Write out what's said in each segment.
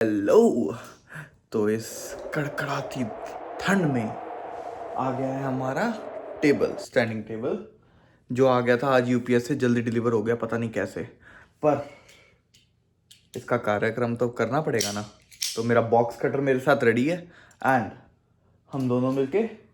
Hello. तो इस कड़कड़ाती ठंड में आ गया है हमारा टेबल, स्टैंडिंग टेबल, जो आ गया था आज यूपीएस से, जल्दी डिलीवर हो गया, पता नहीं कैसे, पर इसका कार्यक्रम तो करना पड़ेगा ना। तो मेरा बॉक्स कटर मेरे साथ रेडी है एंड हम दोनों मिलके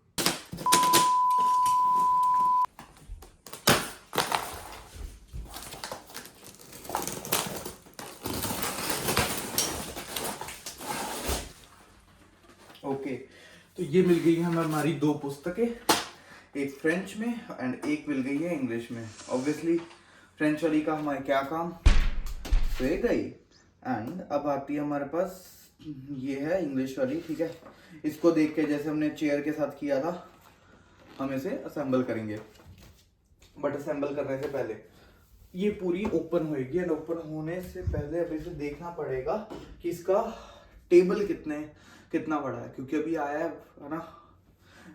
ओके। तो ये मिल गई है हमें हमारी दो पुस्तकें, एक फ्रेंच में एंड एक मिल गई है इंग्लिश में। ऑब्वियसली फ्रेंच वाली का हमारे क्या काम, तो ये गई। एंड अब आती है हमारे पास, ये है इंग्लिश वाली, ठीक है। इसको देख के जैसे हमने चेयर के साथ किया था, हम इसे असेंबल करेंगे। बट असेंबल करने से पहले ये पूरी ओपन होएगी एंड ओपन होने से पहले अब इसे देखना पड़ेगा कि इसका टेबल कितना बड़ा है, क्योंकि अभी आया है ना,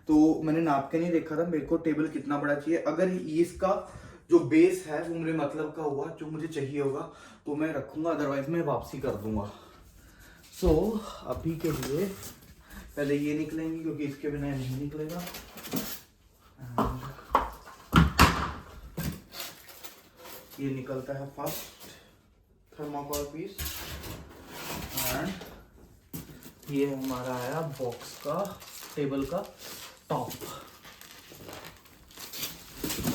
तो मैंने नाप के नहीं देखा था मेरे को टेबल कितना बड़ा चाहिए। अगर इसका जो बेस है वो मेरे मतलब का हुआ, जो मुझे चाहिए होगा, तो मैं रखूंगा, अदरवाइज मैं वापसी कर दूंगा। सो अभी के लिए पहले ये निकलेंगे, क्योंकि इसके बिना नहीं निकलेगा। ये निकलता है फर्स्ट थर्माकोल पीस एंड ये हमारा आया बॉक्स का, टेबल का टॉप।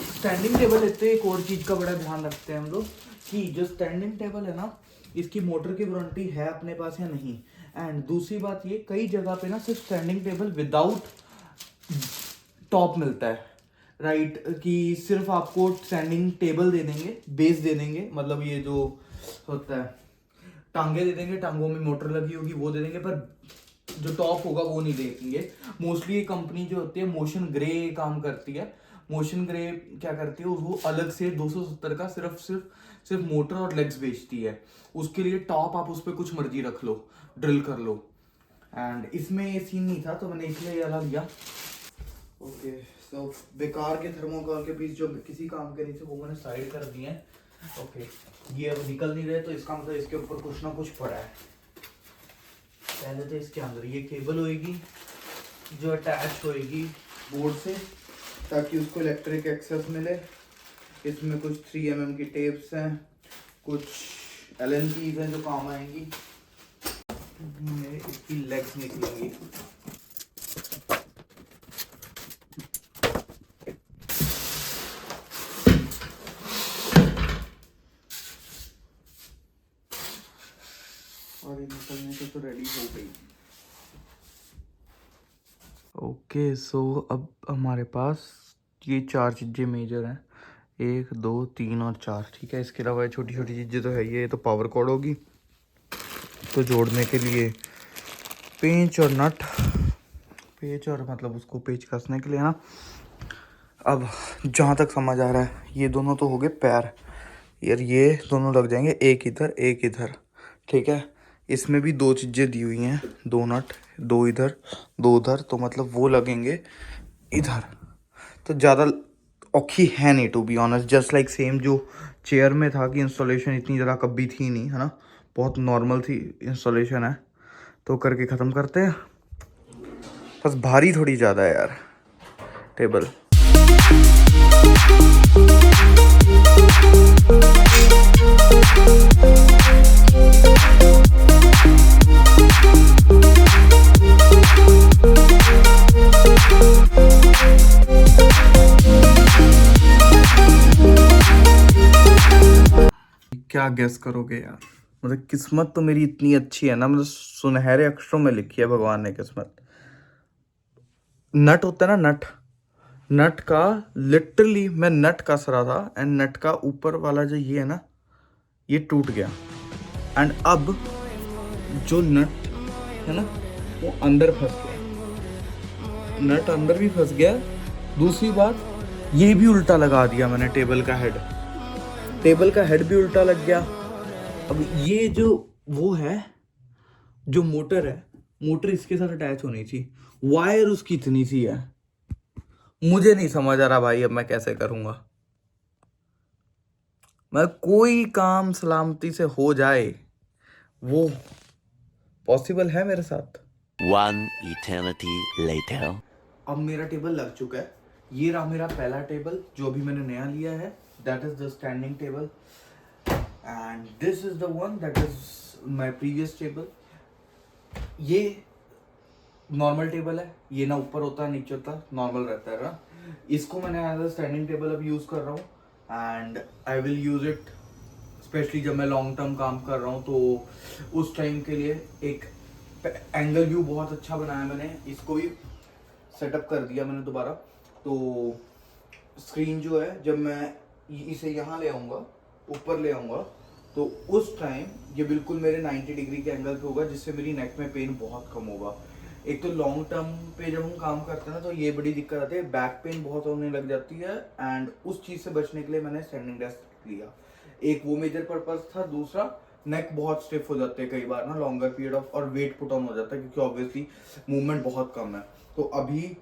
स्टैंडिंग टेबल लेते हैं, एक और चीज का बड़ा ध्यान रखते हैं हम लोग कि जो स्टैंडिंग टेबल है ना, इसकी मोटर की वारंटी है अपने पास या नहीं। एंड दूसरी बात ये, कई जगह पे ना सिर्फ स्टैंडिंग टेबल विदाउट टॉप मिलता है, राइट, कि सिर्फ आपको स्टैंडिंग टेबल दे देंगे, बेस दे देंगे, मतलब ये जो होता है टांगे दे देंगे, टांगों में मोटर लगी होगी वो दे देंगे, पर जो टॉप होगा वो नहीं देंगे। मोस्टली ये कंपनी जो होती है मोशन ग्रे काम करती है। मोशन ग्रे क्या करती है, वो अलग से 270 का सिर्फ मोटर और लेग्स बेचती है। उसके लिए टॉप आप उस पर कुछ मर्जी रख लो, ड्रिल कर लो। एंड इसमें ये सीन नहीं था, तो मैंने इसलिए ये वाला लिया। ओके, सो बेकार के थर्मोकोल के पीस जो किसी काम के नहीं थे, वो मैंने साइड कर दिए हैं। ओके, ये अब निकल नहीं रहे, तो इसका मतलब इसके ऊपर कुछ ना कुछ पड़ा है। पहले तो इसके अंदर ये केबल होएगी जो अटैच होएगी बोर्ड से, ताकि उसको इलेक्ट्रिक एक्सेस मिले। इसमें कुछ 3 mm की टेप्स हैं, कुछ एलन कीज हैं जो काम आएंगी। इसकी लेग्स निकलेंगी। और ये निकलने से तो रेडी हो गई। ओके, सो अब हमारे पास ये 4 चीज़ें मेजर हैं, 1 2 3 और 4, ठीक है। इसके अलावा छोटी छोटी चीज़ें तो है, ये तो पावर कॉर्ड होगी, तो जोड़ने के लिए पेंच और नट, पेंच और मतलब उसको पेंच कसने के लिए ना। अब जहाँ तक समझ आ रहा है, ये दोनों तो हो गए पैर यार, ये दोनों लग जाएंगे एक इधर एक इधर, ठीक है। इसमें भी 2 चीज़ें दी हुई हैं, 2 नट, 2 इधर 2 उधर, तो मतलब वो लगेंगे इधर। तो ज़्यादा औखी है नहीं, to be honest, just like same जो चेयर में था कि इंस्टॉलेशन इतनी ज़्यादा कभी थी नहीं, है ना, बहुत नॉर्मल थी इंस्टॉलेशन है। तो करके ख़त्म करते हैं, बस भारी थोड़ी ज़्यादा है यार टेबल। क्या गेस करोगे यार, मतलब किस्मत तो मेरी इतनी अच्छी है ना, मतलब सुनहरे अक्षरों में लिखी है भगवान ने किस्मत। नट होता है ना, नट, नट का लिटरली मैं नट कस रहा था एंड नट का ऊपर वाला जो ये है ना, ये टूट गया। एंड अब जो नट है ना, वो अंदर फंस गया, नट अंदर भी फंस गया। दूसरी बात, ये भी उल्टा लगा दिया मैंने, टेबल का हेड भी उल्टा लग गया। अब ये जो वो है, जो मोटर है, मोटर इसके साथ अटैच होनी थी, वायर उसकी इतनी सी है, मुझे नहीं समझ आ रहा भाई अब मैं कैसे करूंगा। मैं कोई काम सलामती से हो जाए, वो पॉसिबल है मेरे साथ। One eternity later. अब मेरा टेबल लग चुका है। ये रहा मेरा पहला टेबल जो अभी मैंने नया लिया है, that is the standing table, and this is the one that is my previous table. ये नॉर्मल टेबल है, ये ना ऊपर होता है नीचे होता, नॉर्मल रहता है ना। इसको मैंने एज अ स्टैंडिंग टेबल अब यूज़ कर रहा हूँ, and I will use it specially जब मैं लॉन्ग टर्म काम कर रहा हूँ, तो उस टाइम के लिए एक एंगल व्यू बहुत अच्छा बनाया मैंने, इसको भी सेटअप कर दिया मैंने दोबारा। तो स्क्रीन जो है, जब मैं इसे यहाँ ले आऊँगा, ऊपर ले आऊँगा, तो उस टाइम ये बिल्कुल मेरे 90 डिग्री के एंगल पे होगा, जिससे मेरी नेक में पेन बहुत कम होगा। एक तो लॉन्ग टर्म पे जब हम काम करते हैं ना, तो ये बड़ी दिक्कत आती है, बैक पेन बहुत होने लग जाती है, एंड उस चीज़ से बचने के लिए मैंने स्टैंडिंग डेस्क लिया। एक वो मेजर पर्पस था, दूसरा नेक बहुत स्टिफ हो जाते हैं कई बार ना लॉन्गर पीरियड ऑफ, और वेट पुट ऑन हो जाता है क्योंकि ऑब्वियसली मूवमेंट बहुत कम है। तो अभी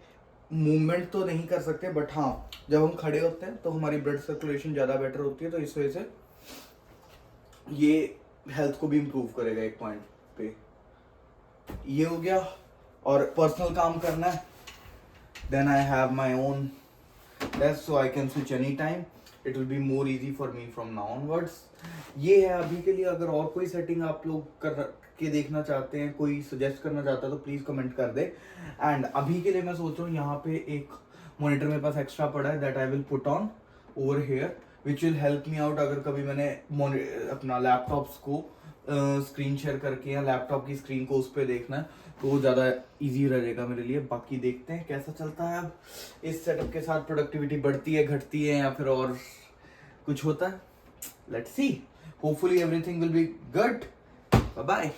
मूवमेंट तो नहीं कर सकते, बट हाँ जब हम खड़े होते हैं तो हमारी ब्लड सर्कुलेशन ज़्यादा बेटर होती है, तो इस वजह से ये हेल्थ को भी इम्प्रूव करेगा एक पॉइंट पे। ये हो गया। और पर्सनल काम करना है, then I have my own desk, so I can switch any time, it will be more easy for me from now onwards. ये है अभी के लिए। अगर और कोई सेटिंग आप लोग कर के देखना चाहते हैं, कोई सजेस्ट करना चाहता है, तो प्लीज़ कमेंट कर दे। एंड अभी के लिए मैं सोच रहा हूँ यहाँ पे एक मॉनिटर मेरे पास एक्स्ट्रा पड़ा है, that I will put on over here, which will help me out. अगर कभी मैंने अपना लैपटॉप्स को स्क्रीन शेयर करके या लैपटॉप की स्क्रीन को उस पर देखना है, तो वो ज़्यादा इजी रहेगा मेरे लिए। बाकी देखते हैं कैसा चलता है। अब इस सेटअप के साथ प्रोडक्टिविटी बढ़ती है, घटती है, या फिर और कुछ होता है, let's see. Hopefully everything will be good. Bye bye.